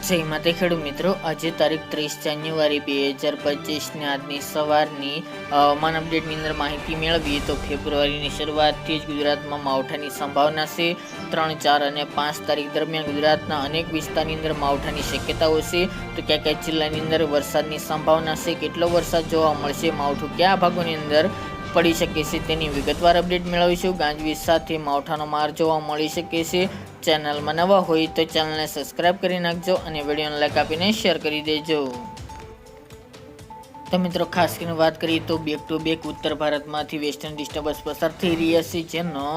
જય માતે ખેડૂત મિત્રો, આજે તારીખ 30 જાન્યુઆરી 2025 ને આજની સવારની હવામાન અપડેટની અંદર માહિતી મેળવીએ તો ફેબ્રુઆરીની શરૂઆતથી જ ગુજરાતમાં માવઠાની સંભાવના છે. 3, 4 અને 5 તારીખ દરમિયાન ગુજરાતના અનેક વિસ્તારની અંદર માવઠાની શક્યતાઓ છે. તો કયા કયા જિલ્લાની અંદર વરસાદની સંભાવના છે, કેટલો વરસાદ જોવા મળશે, માવઠું કયા ભાગોની અંદર પડી શકે છે તેની વિગતવાર અપડેટ મેળવીશું. ગાજવીજ સાથે માવઠાનો માર જોવા મળી શકે છે. ચેનલમાં નવા હોય તો ચેનલને સબસ્ક્રાઇબ કરી નાખજો અને વિડીયોને લાઈક આપીને શેર કરી દેજો. તો મિત્રો, ખાસ કરીને વાત કરીએ તો બેક ટુ બેક ઉત્તર ભારતમાંથી વેસ્ટર્ન ડિસ્ટર્બન્સ પસાર થઈ રહ્યા છે, જેનો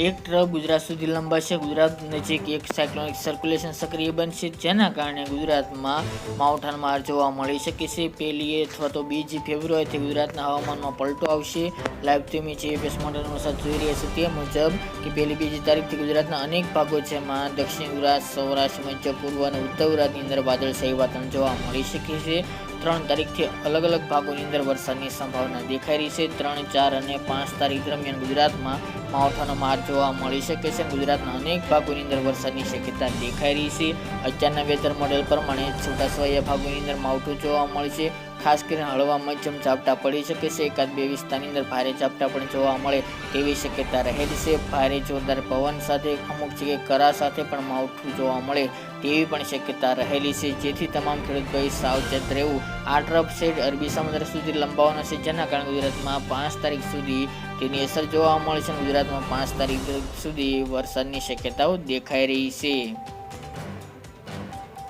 એક ટ્રફ ગુજરાત સુધી લંબાશે. ગુજરાત નજીક એક સાયક્લોનિક સર્ક્યુલેશન સક્રિય બનશે, જેના કારણે ગુજરાતમાં માવઠાનો માર જોવા મળી શકે છે. 1 અથવા તો 2 ફેબ્રુઆરીથી ગુજરાતના હવામાનમાં પલટો આવશે. લાઈવ તમે જીપીએસ મોડેલનો સાથે જોઈ રહ્યા છે તે મુજબ કે 1-2 તારીખથી ગુજરાતના અનેક ભાગો જેમાં દક્ષિણ ગુજરાત, સૌરાષ્ટ્ર, મધ્ય પૂર્વ અને ઉત્તર ગુજરાતની અંદર વાદળછાયું વાતાવરણ જોવા મળી શકે છે. 3 તારીખથી અલગ અલગ ભાગોની અંદર વરસાદની સંભાવના દેખાઈ રહી છે. 3, 4 અને 5 તારીખ દરમિયાન ગુજરાતમાં માવઠાનો માર જોવા મળી શકે છે. ગુજરાતના અનેક ભાગોની અંદર વરસાદની શક્યતા દેખાઈ રહી છે. અત્યારના વેધર મોડેલ પ્રમાણે છૂટાછવાયા ભાગોની અંદર માવઠું જોવા મળશે. ખાસ કરીને હળવા મધ્યમ ઝાપટા પડી શકે છે. 1-2 વિસ્તારની અંદર ભારે ઝાપટા પણ જોવા મળે તેવી શક્યતા રહેલી છે. ભારે જોરદાર પવન સાથે અમુક જગ્યાએ કરા સાથે પણ માવઠું જોવા મળે તેવી પણ શક્યતા રહેલી છે, જેથી તમામ ખેડૂત ભાઈ સાવચેત રહેવું. આ ટ્રફ સેટ અરબી સમુદ્ર સુધી લંબાવવાનો છે, જેના કારણે ગુજરાતમાં 5 તારીખ સુધી તેની અસર જોવા મળશે. ગુજરાતમાં 5 તારીખ સુધી વરસાદની શક્યતાઓ દેખાઈ રહી છે.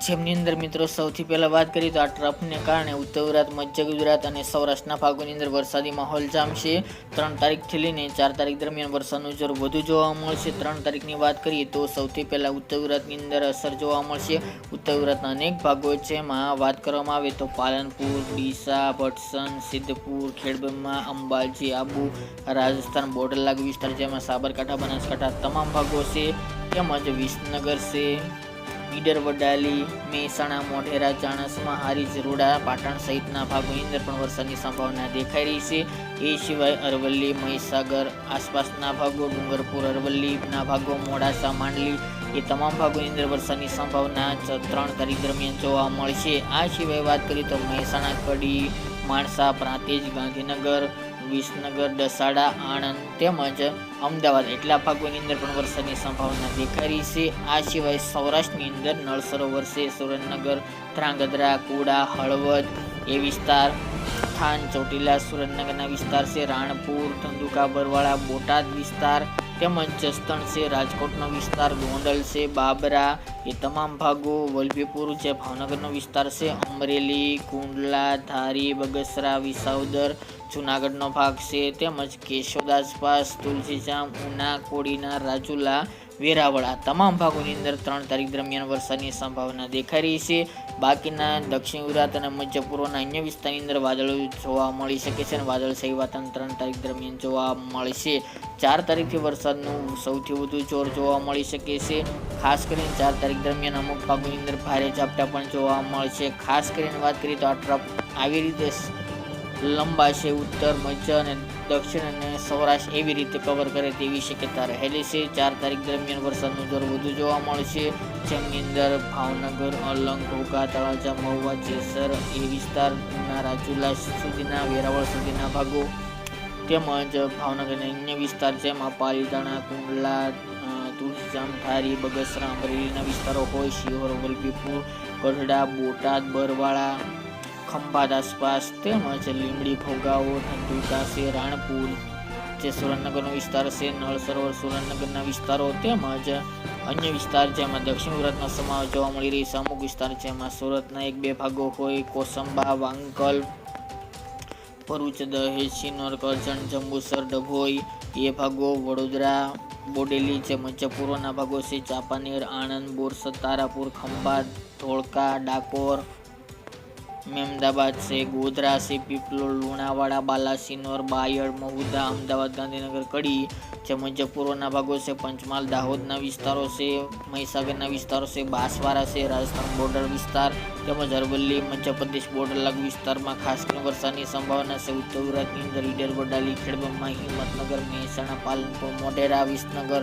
જેમની અંદર મિત્રો સૌથી પહેલા વાત કરીએ તો આ ટ્રફને કારણે ઉત્તર ગુજરાત, મધ્ય ગુજરાત અને સૌરાષ્ટ્રના ભાગોની અંદર વરસાદી માહોલ જામશે. 3 તારીખથી લઈને 4 તારીખ દરમિયાન વરસાદનું જોર વધુ જોવા મળશે. 3 તારીખની વાત કરીએ તો સૌથી પહેલા ઉત્તર ગુજરાતની અંદર અસર જોવા મળશે. ઉત્તર ગુજરાતના અનેક ભાગો જેમાં વાત કરવામાં આવે તો પાલનપુર, ડીસા, ભટસન, સિદ્ધપુર, ખેડબ્રહ્મા, અંબાજી, આબુ, રાજસ્થાન બોર્ડર લાગુ વિસ્તાર જેમાં સાબરકાંઠા, બનાસકાંઠા તમામ ભાગો છે, તેમજ વિસનગર છે, ઈડર, વડાલી, મહેસાણા, મોઢેરા, ચાણસ્મા, હારીજ, રોડા, પાટણ સહિતના ભાગોની અંદર પણ વરસાદની સંભાવના દેખાઈ રહી છે. એ સિવાય અરવલ્લી, મહીસાગર આસપાસના ભાગો, ડુંગરપુર, અરવલ્લીના ભાગો, મોડાસા, માંડલી એ તમામ ભાગોની અંદર વરસાદની સંભાવના 3 તારીખ દરમિયાન જોવા મળશે. આ સિવાય વાત કરીએ તો મહેસાણા, કડી, માણસા, પ્રાંતિજ, ગાંધીનગર, વિસનગર, દસાડા, આણંદ તેમજ અમદાવાદ એટલા ભાગોની અંદર પણ વરસાદની સંભાવના દેખાઈ રહી છે. આ સિવાય સૌરાષ્ટ્રની અંદર નળ સરોવર છે, સુરેન્દ્રનગર, ધ્રાંગધ્રા, કુડા, હળવદ એ વિસ્તાર, થાન, ચોટીલા, સુરેન્દ્રનગરના વિસ્તાર છે, રાણપુર, ધંધુકા, બરવાળા, બોટાદ વિસ્તાર તેમજ જસદણ છે, રાજકોટનો વિસ્તાર, ગોંડલ છે, બાબરા એ તમામ ભાગો, વલભીપુર જે ભાવનગરનો વિસ્તાર છે, અમરેલી, કુંડલા, ધારી, બગસરા, વિસાવદર જૂનાગઢનો ભાગ છે, તેમજ કેશોદ આસપાસ, તુલસીજામ, ઉના, કોડીનાર, રાજુલા, વેરાવળ આ તમામ ભાગોની અંદર 3 તારીખ દરમિયાન વરસાદની સંભાવના દેખાઈ રહી છે. બાકીના દક્ષિણ ગુજરાત અને મધ્ય પૂર્વના અન્ય વિસ્તારની અંદર વાદળો જોવા મળી શકે છે અને વાદળછાયું વાતાવરણ 3 તારીખ દરમિયાન જોવા મળશે. 4 તારીખથી વરસાદનું સૌથી વધુ જોર જોવા મળી શકે છે. ખાસ કરીને 4 તારીખ દરમિયાન અમુક ભાગોની અંદર ભારે ઝાપટા પણ જોવા મળશે. ખાસ કરીને વાત કરીએ તો આ ટ્રફ આવી રીતે લંબાશે, ઉત્તર, મધ્ય અને દક્ષિણ અને સૌરાષ્ટ્ર એવી રીતે કવર કરે તેવી શક્યતા રહેલી છે. 4 તારીખ દરમિયાન વરસાદનું જોર વધુ જોવા મળશે, જેમની અંદર ભાવનગર, અલંગ, ઘોઘા, તળાજા, મહુવા, જેસર એ વિસ્તાર, ઉના, રાજુલા સુધીના, વેરાવળ સુધીના ભાગો તેમજ ભાવનગરના અન્ય વિસ્તાર જેમાં પાલીતાણા, કુંડલા, તુલસીજામ, ધારી, બગસરા, અમરેલીના વિસ્તારો હોય, શિહોર, વલભીપુર, ગઢડા, બોટાદ, બરવાળા, ખંભાત આસપાસ તેમજ લીંબડી, ભોગાવો, ધંધુકા છે, રાણપુર જે સુરેન્દ્રનગરનો વિસ્તાર છે, નળ સરોવર સુરેન્દ્રનગરના વિસ્તારો તેમજ અન્ય વિસ્તાર જેમાં દક્ષિણ ગુજરાતનો સમાવેશ જોવા મળી રહી છે. અમુક વિસ્તાર જેમાં સુરતના 1-2 ભાગો હોય, કોસંબા, વાંકલ, ભરૂચ, દહેજ, સિનોર, કરજણ, જંબુસર, ડભોઈ એ ભાગો, વડોદરા, બોડેલી જે મધ્ય પૂર્વના ભાગો છે, ચાંપાનેર, આણંદ, બોરસદ, તારાપુર, ખંભાત, ધોળકા, ડાકોર, મહેમદાબાદ છે, ગોધરા છે, પીપલોદ, લુણાવાડા, બાલાસિનોર, બાયડ, મહુધા, અમદાવાદ, ગાંધીનગર, કડી જે મધ્ય પૂર્વના ભાગો છે, પંચમહાલ, દાહોદના વિસ્તારો છે, મહીસાગરના વિસ્તારો છે, બાંસવાડા છે, રાજસ્થાન બોર્ડર વિસ્તાર તેમજ અરવલ્લી મધ્યપ્રદેશ બોર્ડર લાગુ વિસ્તારમાં ખાસ કરીને વરસાદની સંભાવના છે. ઉત્તર ગુજરાતની અંદર ઈડર, વડાલી, ખેડબ્રહ્મા, હિંમતનગર, મહેસાણા, પાલનપુર, મોઢેરા, વિસનગર,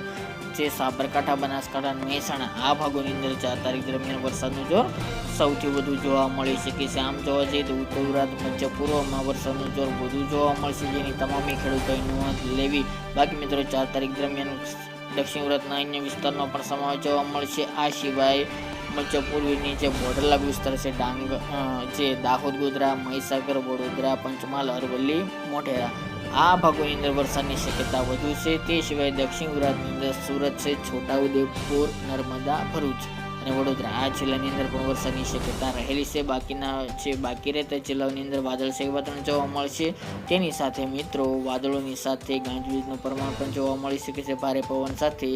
જે સાબરકાંઠા, બનાસકાંઠા, મહેસાણા આ ભાગોની અંદર 4 તારીખ દરમિયાન વરસાદનું જોર સૌથી વધુ જોવા મળી શકે છે. આમ જોવા જઈએ તો ઉત્તર ગુજરાત, મધ્ય પૂર્વમાં વરસાદનું જોર વધુ જોવા મળશે, જેની તમામ ખેડૂતોએ નોંધ લેવી. બાકી મિત્રો 4 તારીખ દરમિયાન દક્ષિણ ગુજરાતના અન્ય વિસ્તારનો પણ સમાવેશ જોવા મળશે. આ સિવાય મધ્ય પૂર્વની જે બોર્ડર લાગુ વિસ્તાર છે જે દાહોદ, ગોધરા, મહીસાગર, વડોદરા, પંચમહાલ, અરવલ્લી, મોઢેરા આ ભાગોની અંદર વરસાદની શક્યતા વધુ છે. તે સિવાય દક્ષિણ ગુજરાતની અંદર સુરત છે, છોટાઉદેપુર, નર્મદા, ભરૂચ અને વડોદરા આ જિલ્લાની અંદર પણ વરસાદની શક્યતા રહેલી છે. બાકી રહેતા જિલ્લાઓની અંદર વાદળછાયું વાતાવરણ જોવા મળશે. તેની સાથે મિત્રો વાદળોની સાથે ગાજવીજનું પ્રમાણ પણ જોવા મળી શકે છે. ભારે પવન સાથે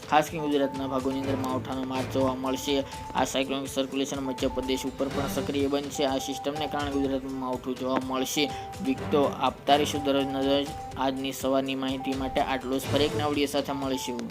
ખાસ કરીને ગુજરાતના ભાગોની અંદર માવઠાનો માર જોવા મળશે. આ સાયક્લોનિક સર્ક્યુલેશન મધ્યપ્રદેશ ઉપર પણ સક્રિય બનશે. આ સિસ્ટમને કારણે ગુજરાતમાં માવઠું જોવા મળશે. વિગતો આપતા રહીશું દરરોજ. આજની સવારની માહિતી માટે આટલું જ. ફરી એક નવા વિડીયો સાથે મળીશું.